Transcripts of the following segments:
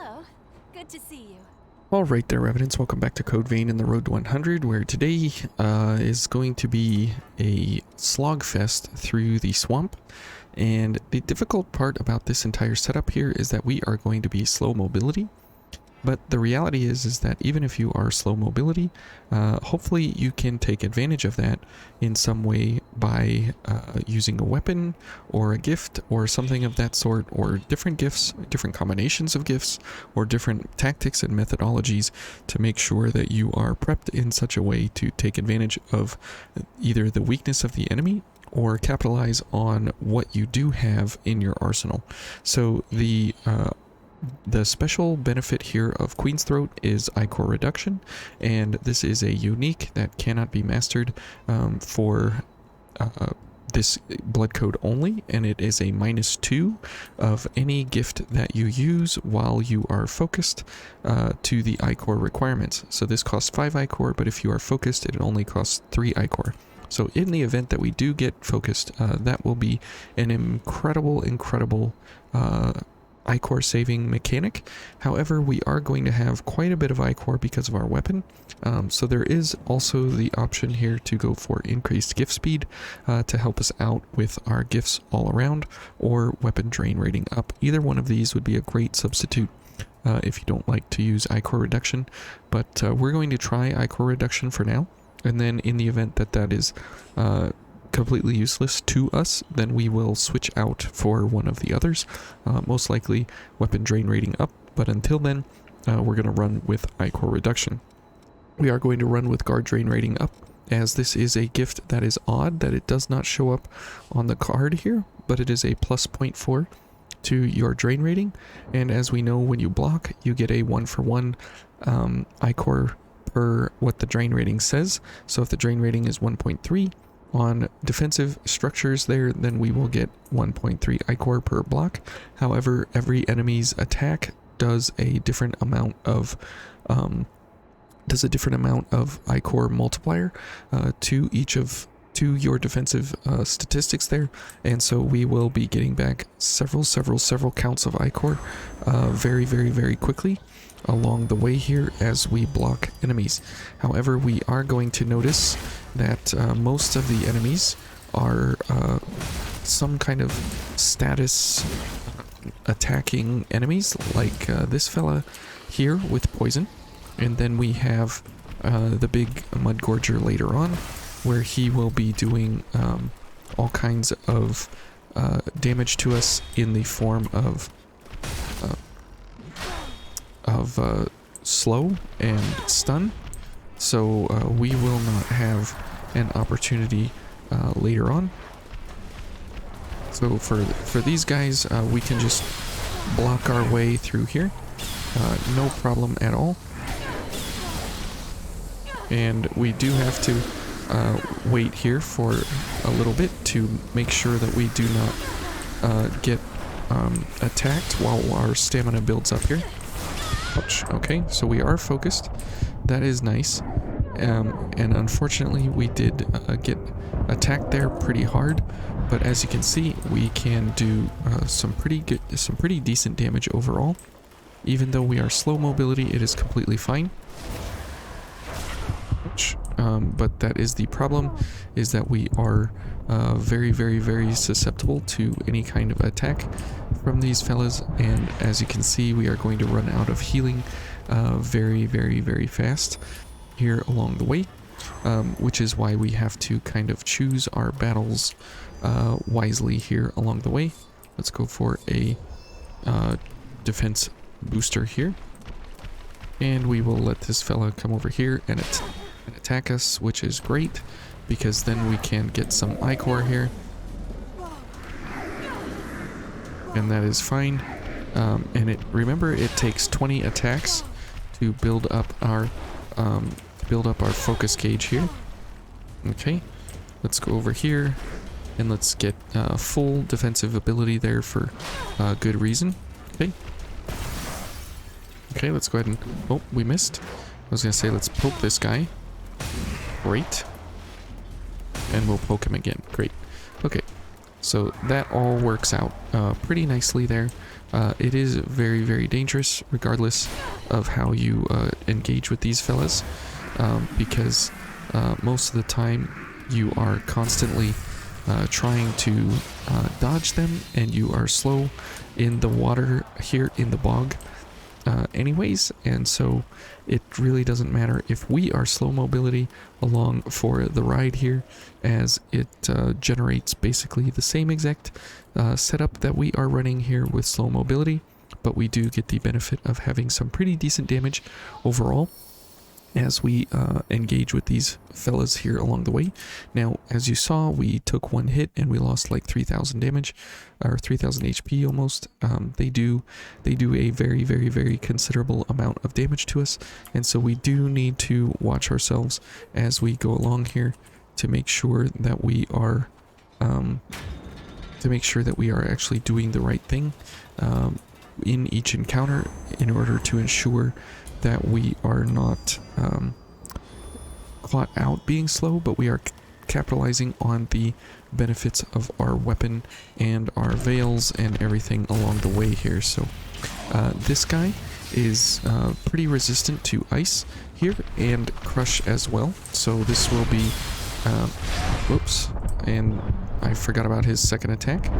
Hello. Good to see you. All right there, Revenants. Welcome back to Code Vein in the Road to 100, where today is going to be a slogfest through the swamp. And the difficult part about this entire setup here is that we are going to be slow mobility. But the reality is that even if you are slow mobility, hopefully you can take advantage of that in some way by using a weapon or a gift or something of that sort, or different gifts, different combinations of gifts, or different tactics and methodologies to make sure that you are prepped in such a way to take advantage of either the weakness of the enemy or capitalize on what you do have in your arsenal. So the special benefit here of Queen's Throat is Ichor reduction, and this is a unique that cannot be mastered for this blood code only, and it is a -2 of any gift that you use while you are focused to the Ichor requirements. So this costs 5 Ichor, but if you are focused, it only costs 3 Ichor. So in the event that we do get focused, that will be an incredible Ichor saving mechanic. However, we are going to have quite a bit of Ichor because of our weapon, so there is also the option here to go for increased gift speed to help us out with our gifts all around, or weapon drain rating up. Either one of these would be a great substitute if you don't like to use Ichor reduction, but we're going to try Ichor reduction for now, and then in the event that that is completely useless to us, then we will switch out for one of the others, most likely weapon drain rating up, but until then we're going to run with Ichor reduction. We are going to run with guard drain rating up, as this is a gift that is odd that it does not show up on the card here, but it is a plus 0.4 to your drain rating, and as we know, when you block you get a 1-for-1 Ichor per what the drain rating says. So if the drain rating is 1.3 on defensive structures there, then we will get 1.3 Ichor per block. However, every enemy's attack does a different amount of Ichor multiplier to your defensive statistics there, and so we will be getting back several counts of Ichor very quickly along the way here as we block enemies. However, we are going to notice that most of the enemies are some kind of status attacking enemies, like this fella here with poison, and then we have the big mud gorger later on, where he will be doing all kinds of damage to us in the form of slow and stun. So we will not have an opportunity later on. So for these guys, we can just block our way through here, no problem at all. And we do have to wait here for a little bit to make sure that we do not get attacked while our stamina builds up here. Ouch. Okay, so we are focused. That is nice. And unfortunately we did get attacked there pretty hard, but as you can see, we can do some pretty decent damage overall. Even though we are slow mobility, it is completely fine. Ouch. But that is the problem, is that we are very susceptible to any kind of attack from these fellas, and as you can see, we are going to run out of healing very fast here along the way, which is why we have to kind of choose our battles wisely here along the way. Let's go for a defense booster here, and we will let this fella come over here and attack us, which is great because then we can get some Ichor here, and that is fine. And remember, it takes 20 attacks to build up our focus gauge here. Okay, let's go over here and let's get full defensive ability there for good reason. Okay, let's go ahead and... oh, we missed. I was gonna say, let's poke this guy. Great. And we'll poke him again. Great. Okay, So that all works out pretty nicely there. It is very, very dangerous regardless of how you engage with these fellas, because most of the time you are constantly trying to dodge them, and you are slow in the water here in the bog anyways, and so it really doesn't matter if we are slow mobility along for the ride here, as it generates basically the same exact setup that we are running here with slow mobility, but we do get the benefit of having some pretty decent damage overall as we engage with these fellas here along the way. Now, as you saw, we took one hit and we lost like 3,000 damage, or 3,000 HP almost. They do a very, very, very considerable amount of damage to us, and so we do need to watch ourselves as we go along here to make sure that we are actually doing the right thing in each encounter, in order to ensure that we are not caught out being slow, but we are capitalizing on the benefits of our weapon and our veils and everything along the way here. So this guy is pretty resistant to ice here and crush as well. So this will be whoops, and I forgot about his second attack.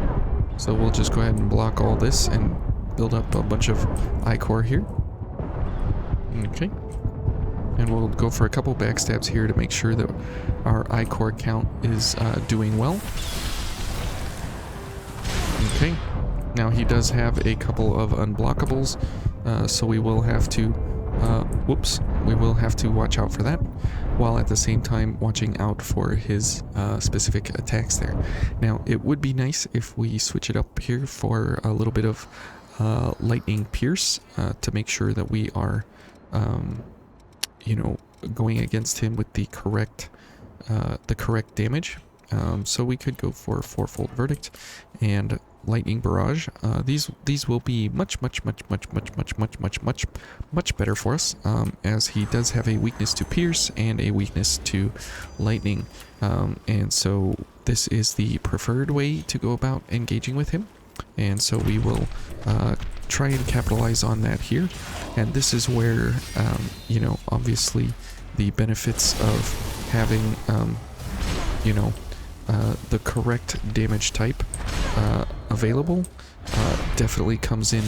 So we'll just go ahead and block all this and build up a bunch of ichor here. Okay, and we'll go for a couple backstabs here to make sure that our ichor count is doing well. Okay, now he does have a couple of unblockables, so we will have to we will have to watch out for that, while at the same time watching out for his specific attacks there. Now, it would be nice if we switch it up here for a little bit of lightning pierce to make sure that we are you know, going against him with the correct damage. So we could go for fourfold verdict and lightning barrage. These will be much better for us, as he does have a weakness to pierce and a weakness to lightning, and so this is the preferred way to go about engaging with him. And so we will try and capitalize on that here. And this is where, you know, obviously the benefits of having, you know, the correct damage type available definitely comes in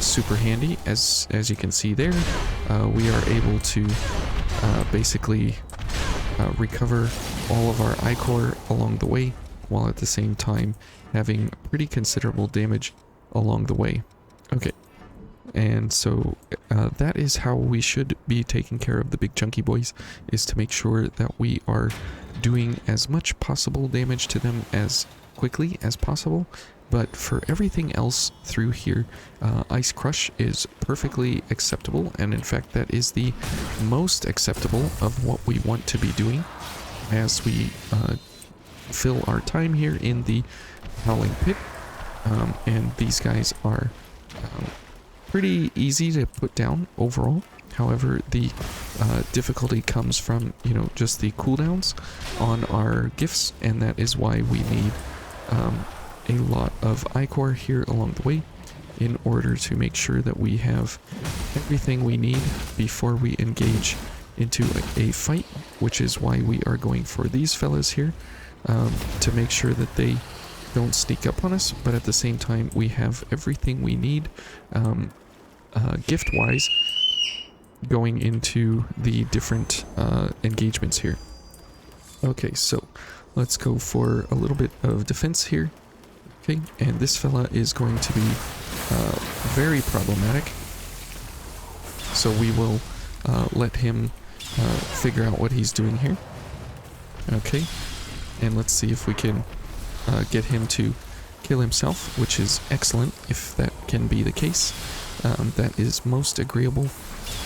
super handy. As you can see there, we are able to basically recover all of our ichor along the way, while at the same time having pretty considerable damage along the way. Okay, and so that is how we should be taking care of the big chunky boys, is to make sure that we are doing as much possible damage to them as quickly as possible. But for everything else through here, Ice Crush is perfectly acceptable, and in fact that is the most acceptable of what we want to be doing as we fill our time here in the Howling Pit. And these guys are pretty easy to put down overall. However, the difficulty comes from, you know, just the cooldowns on our gifts, and that is why we need a lot of ichor here along the way in order to make sure that we have everything we need before we engage into a fight, which is why we are going for these fellas here, to make sure that they don't sneak up on us, but at the same time we have everything we need gift wise going into the different engagements here. Okay, so let's go for a little bit of defense here. Okay, and this fella is going to be very problematic, so we will let him figure out what he's doing here. Okay, and let's see if we can get him to kill himself, which is excellent if that can be the case. That is most agreeable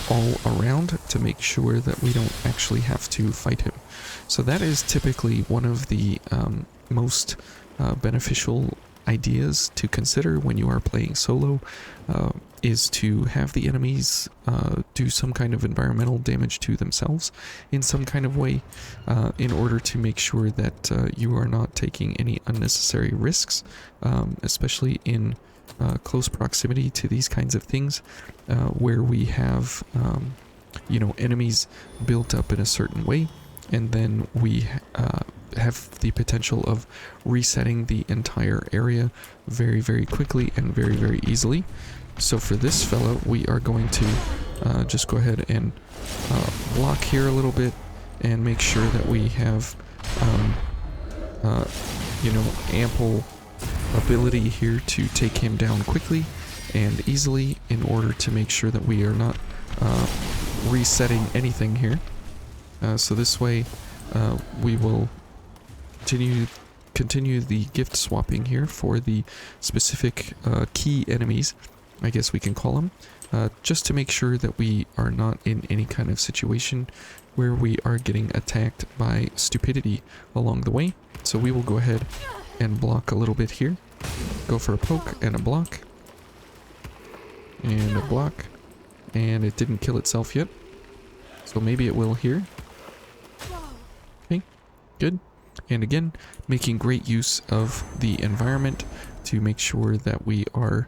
all around, to make sure that we don't actually have to fight him. So that is typically one of the most beneficial ideas to consider when you are playing solo is to have the enemies do some kind of environmental damage to themselves in some kind of way in order to make sure that you are not taking any unnecessary risks, especially in close proximity to these kinds of things where we have you know, enemies built up in a certain way, and then we have the potential of resetting the entire area very, very quickly and very, very easily. So for this fellow, we are going to just go ahead and block here a little bit and make sure that we have you know, ample ability here to take him down quickly and easily in order to make sure that we are not resetting anything here. So this way we will continue the gift swapping here for the specific key enemies, I guess we can call them, just to make sure that we are not in any kind of situation where we are getting attacked by stupidity along the way. So we will go ahead and block a little bit here. Go for a poke and a block. And a block. And it didn't kill itself yet. So maybe it will here. Okay, good. And again, making great use of the environment to make sure that we are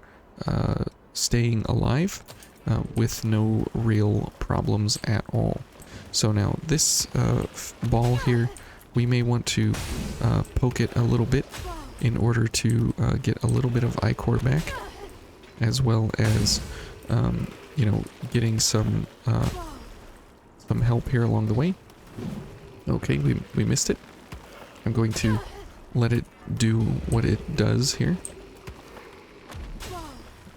staying alive with no real problems at all. So now this ball here, we may want to poke it a little bit in order to get a little bit of ichor back, as well as you know, getting some help here along the way. Okay, we missed it. I'm going to let it do what it does here.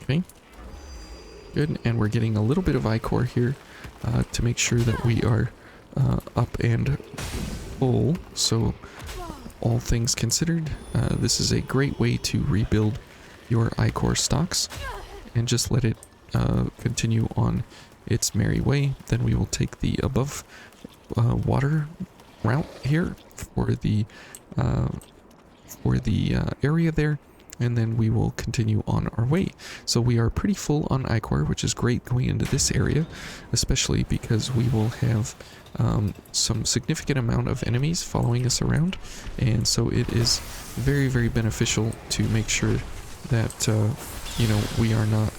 Okay, good. And we're getting a little bit of ichor here to make sure that we are up and full. So all things considered, this is a great way to rebuild your ichor stocks and just let it continue on its merry way. Then we will take the above water route here for the area there, and then we will continue on our way. So we are pretty full on ichor, which is great going into this area, especially because we will have some significant amount of enemies following us around, and so it is very, very beneficial to make sure that you know, we are not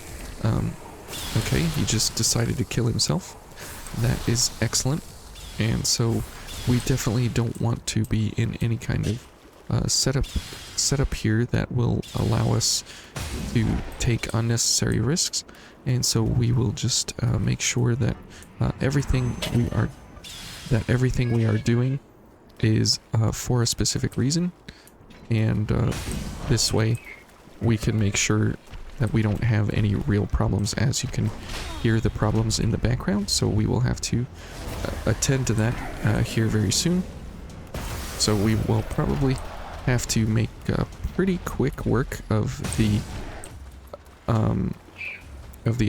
okay, he just decided to kill himself. That is excellent. And so we definitely don't want to be in any kind of setup here that will allow us to take unnecessary risks. And so we will just make sure that everything we are doing is for a specific reason, and this way we can make sure that we don't have any real problems, as you can hear the problems in the background. So we will have to attend to that here very soon. So we will probably have to make pretty quick work of the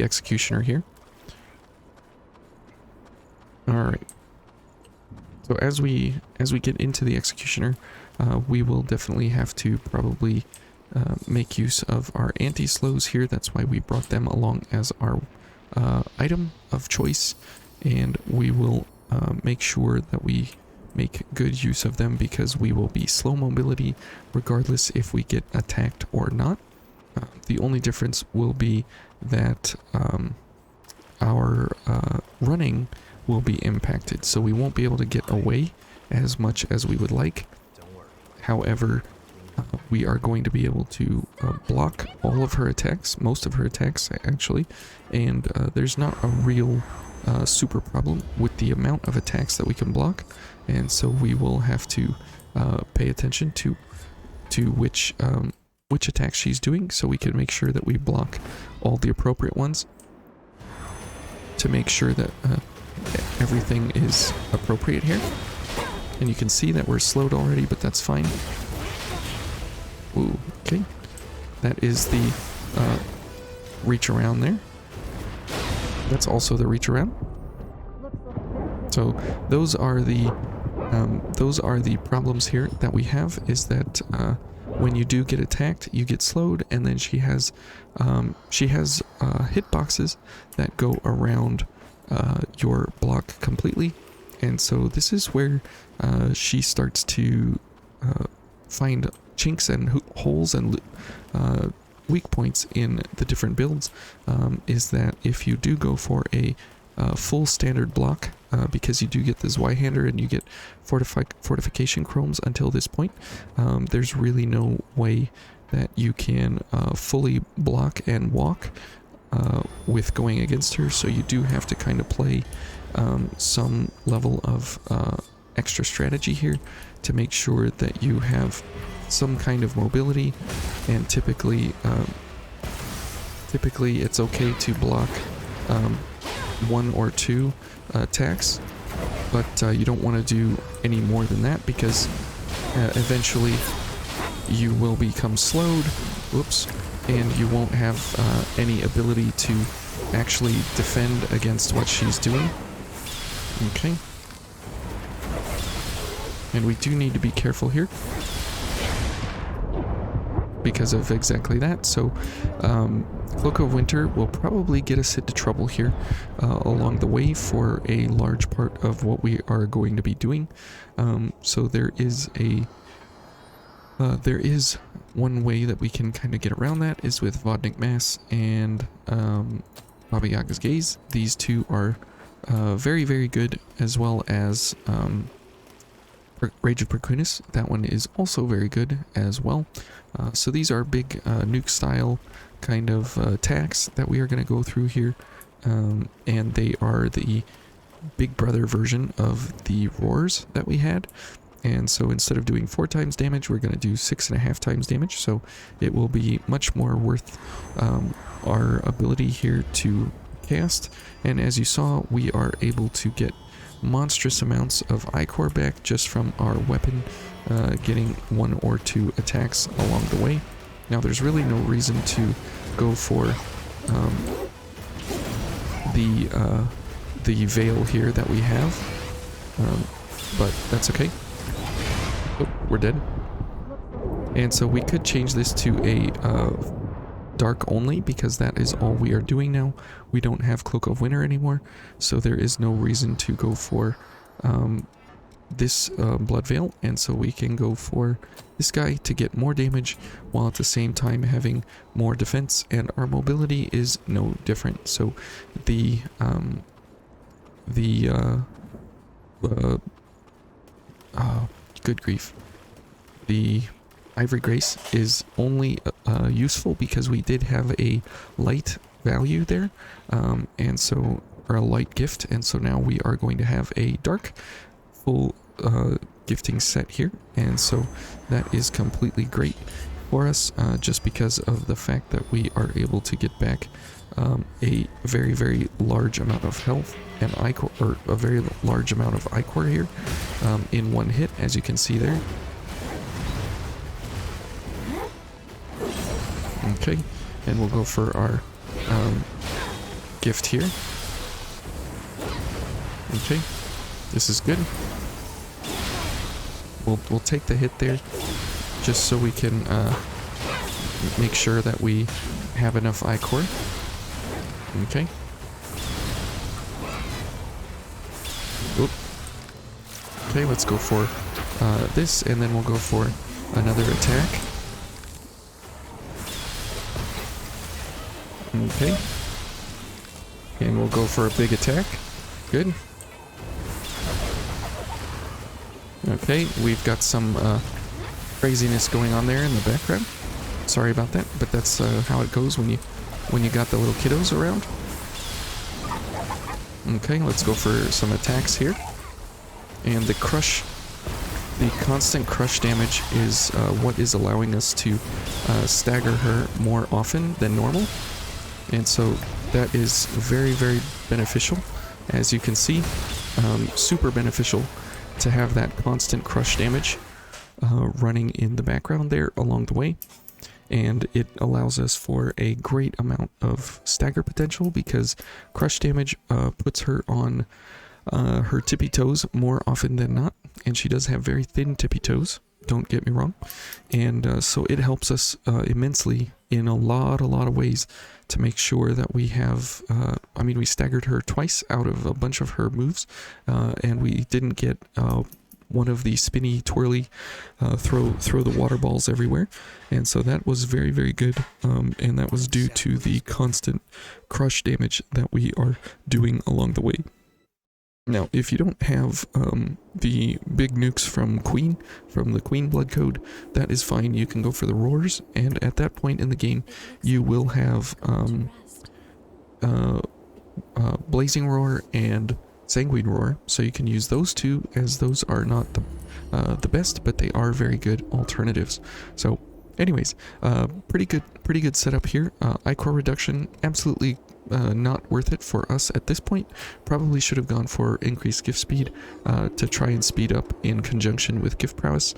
executioner here. All right. So as we get into the executioner, we will definitely have to probably make use of our anti-slows here. That's why we brought them along as our item of choice, and we will make sure that we make good use of them, because we will be slow mobility regardless if we get attacked or not. The only difference will be that our running will be impacted, so we won't be able to get away as much as we would like. However, we are going to be able to block all of her attacks, most of her attacks actually, and there's not a real super problem with the amount of attacks that we can block, and so we will have to pay attention to which attacks she's doing, so we can make sure that we block all the appropriate ones to make sure that everything is appropriate here. And you can see that we're slowed already, but that's fine. Ooh, okay. That is the reach around there. That's also the reach around. So those are the problems here that we have, is that when you do get attacked, you get slowed, and then she has hitboxes that go around your block completely. And so this is where she starts to find chinks and holes and weak points in the different builds. Is that if you do go for a full standard block, because you do get this Y-hander and you get fortification chromes until this point, there's really no way that you can fully block and walk with going against her, so you do have to kind of play some level of extra strategy here to make sure that you have some kind of mobility. And typically it's okay to block 1 or 2 attacks, but you don't want to do any more than that, because eventually you will become slowed, whoops, and you won't have any ability to actually defend against what she's doing. Okay. And we do need to be careful here because of exactly that. So Cloak of Winter will probably get us into trouble here along the way for a large part of what we are going to be doing. So there is one way that we can kind of get around that, is with Vodnik Mass and Baba Yaga's Gaze. These two are very, very good, as well as Rage of Perkunis. That one is also very good as well. So these are big nuke style kind of attacks that we are going to go through here, and they are the big brother version of the roars that we had. And so instead of doing 4 times damage, we're going to do 6.5 times damage. So it will be much more worth our ability here to cast. And as you saw, we are able to get monstrous amounts of Ichor back just from our weapon getting 1 or 2 attacks along the way. Now there's really no reason to go for the veil here that we have, but that's okay. Oh, we're dead. And so we could change this to a dark only, because that is all we are doing now. We don't have Cloak of Winter anymore, so there is no reason to go for this Blood Veil, and so we can go for this guy to get more damage while at the same time having more defense, and our mobility is no different. So good grief, the Ivory Grace is only useful because we did have a light value there, and so, or a light gift, and so now we are going to have a dark full gifting set here, and so that is completely great for us, just because of the fact that we are able to get back a very, very large amount of health and Ichor, or a very large amount of Ichor here in one hit, as you can see there. Okay, and we'll go for our gift here. Okay, this is good. We'll take the hit there, just so we can make sure that we have enough Ichor. Okay. Oop. Okay, let's go for this, and then we'll go for another attack. Okay. And we'll go for a big attack. Good. Okay, we've got some craziness going on there in the background. Sorry about that, but that's how it goes when you got the little kiddos around. Okay, let's go for some attacks here. And the constant crush damage is what is allowing us to stagger her more often than normal. And so that is very, very beneficial. As you can see, super beneficial to have that constant crush damage running in the background there along the way. And it allows us for a great amount of stagger potential, because crush damage puts her on her tippy toes more often than not, and she does have very thin tippy toes, don't get me wrong. And so it helps us immensely in a lot of ways to make sure that we have, I mean, we staggered her twice out of a bunch of her moves, and we didn't get one of the spinny, twirly, throw the water balls everywhere. And so that was very good, and that was due to the constant crush damage that we are doing along the way. Now, if you don't have the big nukes from the Queen blood code, that is fine. You can go for the roars, and at that point in the game, you will have Blazing Roar and Sanguine Roar, so you can use those two, as those are not the best, but they are very good alternatives. So, anyways, pretty good setup here. Ichor reduction, absolutely not worth it for us at this point. Probably should have gone for increased gift speed to try and speed up in conjunction with gift prowess,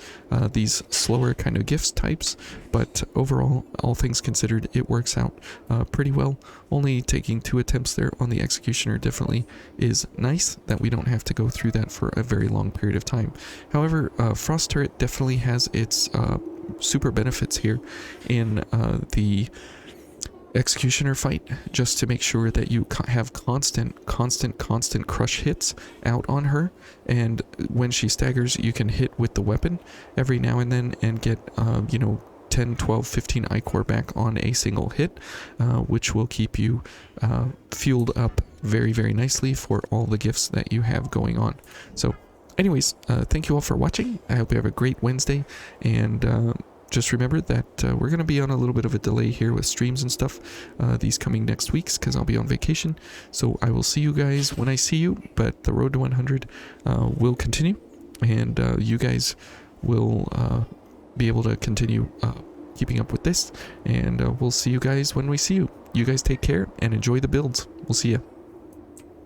these slower kind of gifts types, but overall, all things considered, it works out pretty well. Only taking 2 attempts there on the executioner definitely is nice, that we don't have to go through that for a very long period of time. However, Frost Turret definitely has its super benefits here in the executioner fight, just to make sure that you have constant crush hits out on her, and when she staggers you can hit with the weapon every now and then and get 10, 12, 15 ichor back on a single hit, which will keep you fueled up very nicely for all the gifts that you have going on. So anyways, thank you all for watching. I hope you have a great Wednesday, and just remember that we're going to be on a little bit of a delay here with streams and stuff these coming next weeks, because I'll be on vacation. So I will see you guys when I see you, but the road to 100 will continue, and you guys will be able to continue keeping up with this, and we'll see you guys when we see you. You guys take care and enjoy the builds. We'll see you.